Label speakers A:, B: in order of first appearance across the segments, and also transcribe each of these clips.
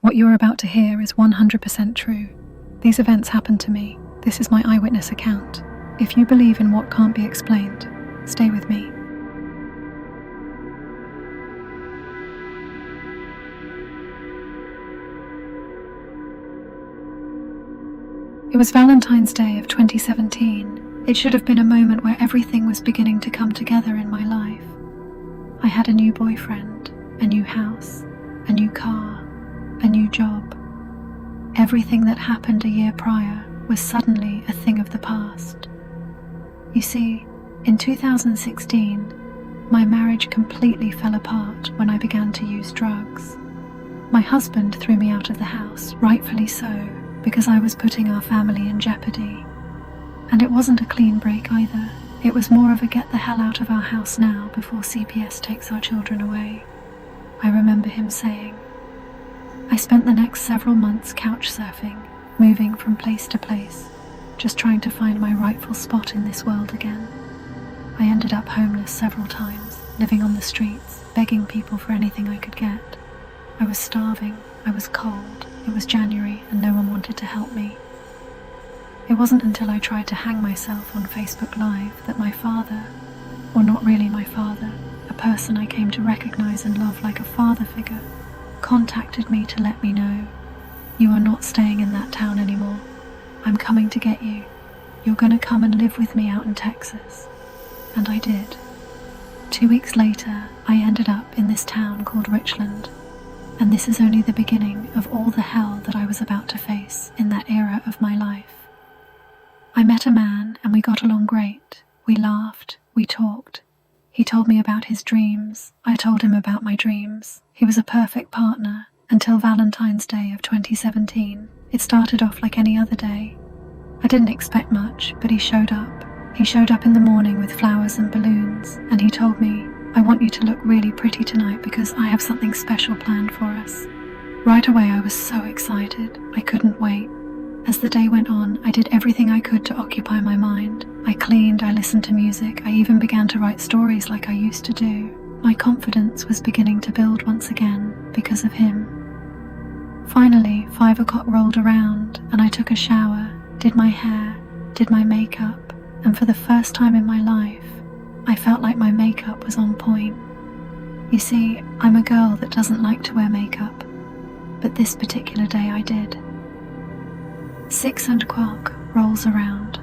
A: What you are about to hear is 100% true. These events happened to me. This is my eyewitness account. If you believe in what can't be explained, stay with me. It was Valentine's Day of 2017. It should have been a moment where everything was beginning to come together in my life. I had a new boyfriend, a new house, a new car, a new job. Everything that happened a year prior was suddenly a thing of the past. You see, in 2016, my marriage completely fell apart when I began to use drugs. My husband threw me out of the house, rightfully so, because I was putting our family in jeopardy. And it wasn't a clean break either. It was more of a get the hell out of our house now before CPS takes our children away. I remember him saying. I spent the next several months couch surfing, moving from place to place, just trying to find my rightful spot in this world again. I ended up homeless several times, living on the streets, begging people for anything I could get. I was starving, I was cold, it was January and no one wanted to help me. It wasn't until I tried to hang myself on Facebook Live that my father, or not really my father, a person I came to recognize and love like a father figure, contacted me to let me know, "You are not staying in that town anymore. I'm coming to get you. You're gonna come and live with me out in Texas." And I did. 2 weeks later, I ended up in this town called Richland. And this is only the beginning of all the hell that I was about to face in that era of my life. I met a man and we got along great. We laughed, we talked. He told me about his dreams. I told him about my dreams. He was a perfect partner until Valentine's Day of 2017. It started off like any other day. I didn't expect much, but he showed up. He showed up in the morning with flowers and balloons, and he told me, "I want you to look really pretty tonight because I have something special planned for us." Right away I was so excited. I couldn't wait. As the day went on, I did everything I could to occupy my mind. I cleaned, I listened to music, I even began to write stories like I used to do. My confidence was beginning to build once again because of him. Finally, 5 o'clock rolled around and I took a shower, did my hair, did my makeup, and for the first time in my life, I felt like my makeup was on point. You see, I'm a girl that doesn't like to wear makeup, but this particular day I did. 6 o'clock rolls around.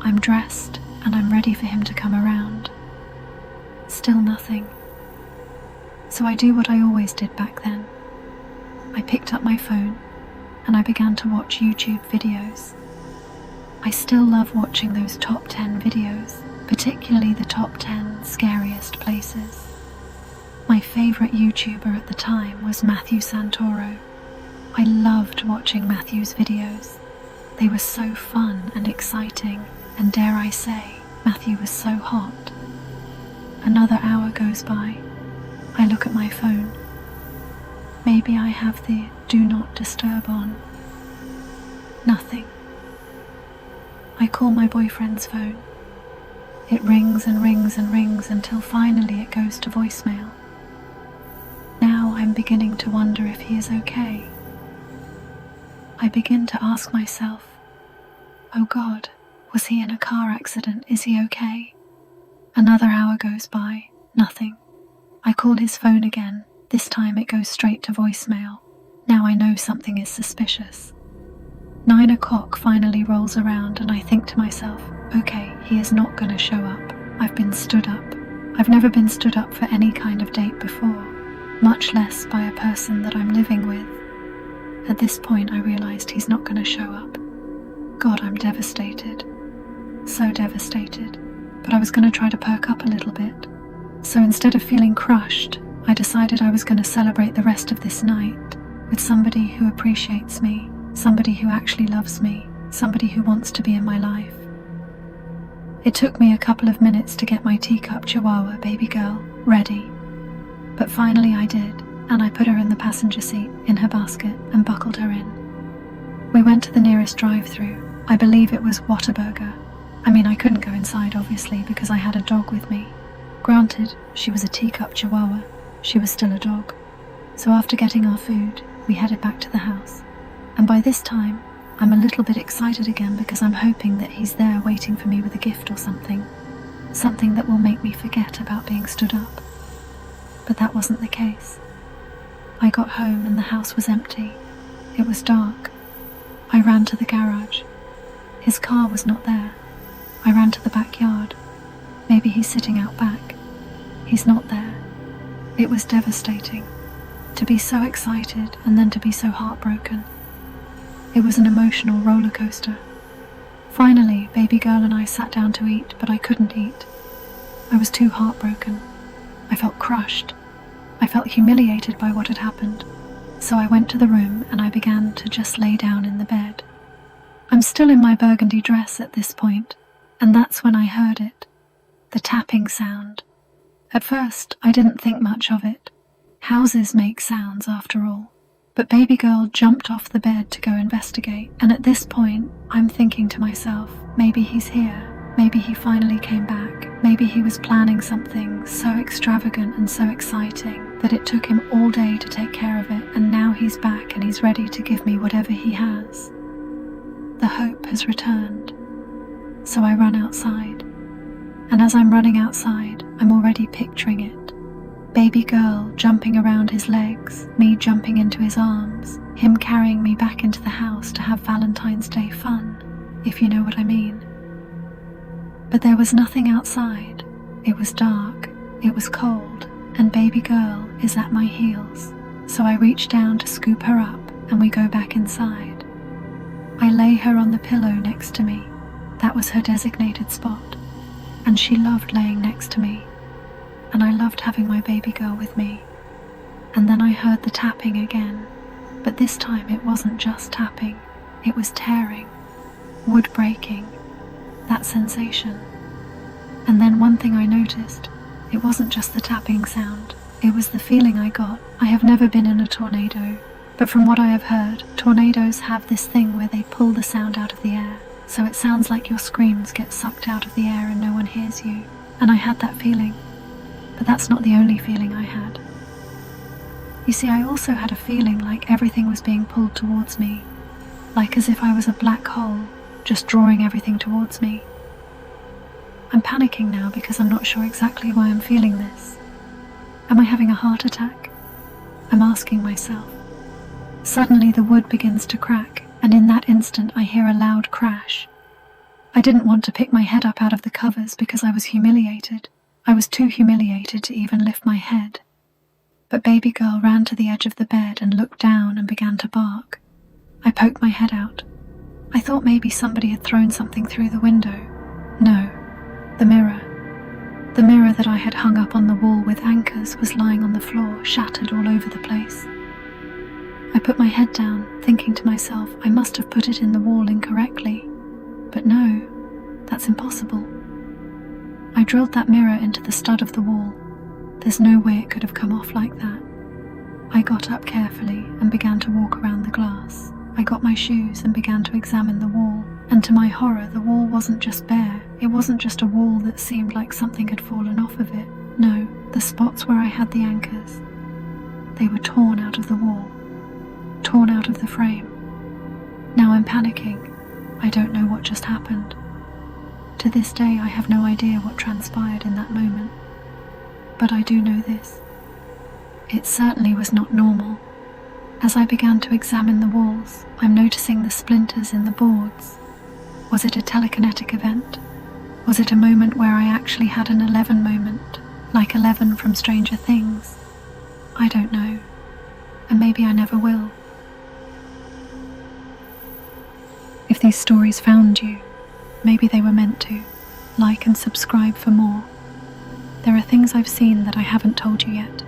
A: I'm dressed and I'm ready for him to come around. Still nothing. So I do what I always did back then. I picked up my phone and I began to watch YouTube videos. I still love watching those top 10 videos, particularly the top 10 scariest places. My favorite YouTuber at the time was Matthew Santoro. I loved watching Matthew's videos. They were so fun and exciting, and dare I say, Matthew was so hot. Another hour goes by. I look at my phone. Maybe I have the do not disturb on. Nothing. I call my boyfriend's phone. It rings and rings and rings until finally it goes to voicemail. Now I'm beginning to wonder if he is okay. I begin to ask myself, oh God, was he in a car accident? Is he okay? Another hour goes by, nothing. I call his phone again. This time it goes straight to voicemail. Now I know something is suspicious. 9 o'clock finally rolls around and I think to myself, okay, he is not going to show up. I've been stood up. I've never been stood up for any kind of date before, much less by a person that I'm living with. At this point I realized he's not going to show up. God, I'm devastated. So devastated. But I was going to try to perk up a little bit. So instead of feeling crushed, I decided I was going to celebrate the rest of this night with somebody who appreciates me, somebody who actually loves me, somebody who wants to be in my life. It took me a couple of minutes to get my teacup chihuahua baby girl ready. But finally I did, and I put her in the passenger seat in her basket and buckled her in. We went to the nearest drive-thru. I believe it was Whataburger. I mean, I couldn't go inside obviously because I had a dog with me. Granted, she was a teacup chihuahua. She was still a dog. So after getting our food, we headed back to the house. And by this time, I'm a little bit excited again because I'm hoping that he's there waiting for me with a gift or something. Something that will make me forget about being stood up. But that wasn't the case. I got home and the house was empty. It was dark. I ran to the garage. His car was not there. I ran to the backyard. Maybe he's sitting out back. He's not there. It was devastating. To be so excited and then to be so heartbroken. It was an emotional roller coaster. Finally, baby girl and I sat down to eat, but I couldn't eat. I was too heartbroken. I felt crushed. I felt humiliated by what had happened. So I went to the room and I began to just lay down in the bed. I'm still in my burgundy dress at this point, and that's when I heard it. The tapping sound. At first, I didn't think much of it. Houses make sounds after all. But baby girl jumped off the bed to go investigate, and at this point, I'm thinking to myself, maybe he's here, maybe he finally came back, maybe he was planning something so extravagant and so exciting that it took him all day to take care of it, and now he's back and he's ready to give me whatever he has. The hope has returned. So I run outside, and as I'm running outside, I'm already picturing it. Baby girl jumping around his legs, me jumping into his arms, him carrying me back into the house to have Valentine's Day fun, if you know what I mean. But there was nothing outside. It was dark, it was cold, and baby girl is at my heels. So I reach down to scoop her up and we go back inside. I lay her on the pillow next to me. That was her designated spot, and she loved laying next to me. And I loved having my baby girl with me. And then I heard the tapping again, but this time it wasn't just tapping, it was tearing, wood breaking, that sensation. And then one thing I noticed, it wasn't just the tapping sound, it was the feeling I got. I have never been in a tornado, but from what I have heard, tornadoes have this thing where they pull the sound out of the air, so it sounds like your screams get sucked out of the air and no one hears you. And I had that feeling. But that's not the only feeling I had. You see, I also had a feeling like everything was being pulled towards me, like as if I was a black hole, just drawing everything towards me. I'm panicking now because I'm not sure exactly why I'm feeling this. Am I having a heart attack? I'm asking myself. Suddenly the wood begins to crack, and in that instant I hear a loud crash. I didn't want to pick my head up out of the covers because I was humiliated. I was too humiliated to even lift my head. But baby girl ran to the edge of the bed and looked down and began to bark. I poked my head out. I thought maybe somebody had thrown something through the window. No, the mirror. The mirror that I had hung up on the wall with anchors was lying on the floor, shattered all over the place. I put my head down, thinking to myself, I must have put it in the wall incorrectly. But no, that's impossible. I drilled that mirror into the stud of the wall. There's no way it could have come off like that. I got up carefully and began to walk around the glass. I got my shoes and began to examine the wall. And to my horror, the wall wasn't just bare. It wasn't just a wall that seemed like something had fallen off of it. No, the spots where I had the anchors, they were torn out of the wall, torn out of the frame. Now I'm panicking. I don't know what just happened. To this day, I have no idea what transpired in that moment. But I do know this. It certainly was not normal. As I began to examine the walls, I'm noticing the splinters in the boards. Was it a telekinetic event? Was it a moment where I actually had an 11 moment, like 11 from Stranger Things? I don't know. And maybe I never will. If these stories found you, maybe they were meant to. Like and subscribe for more. There are things I've seen that I haven't told you yet.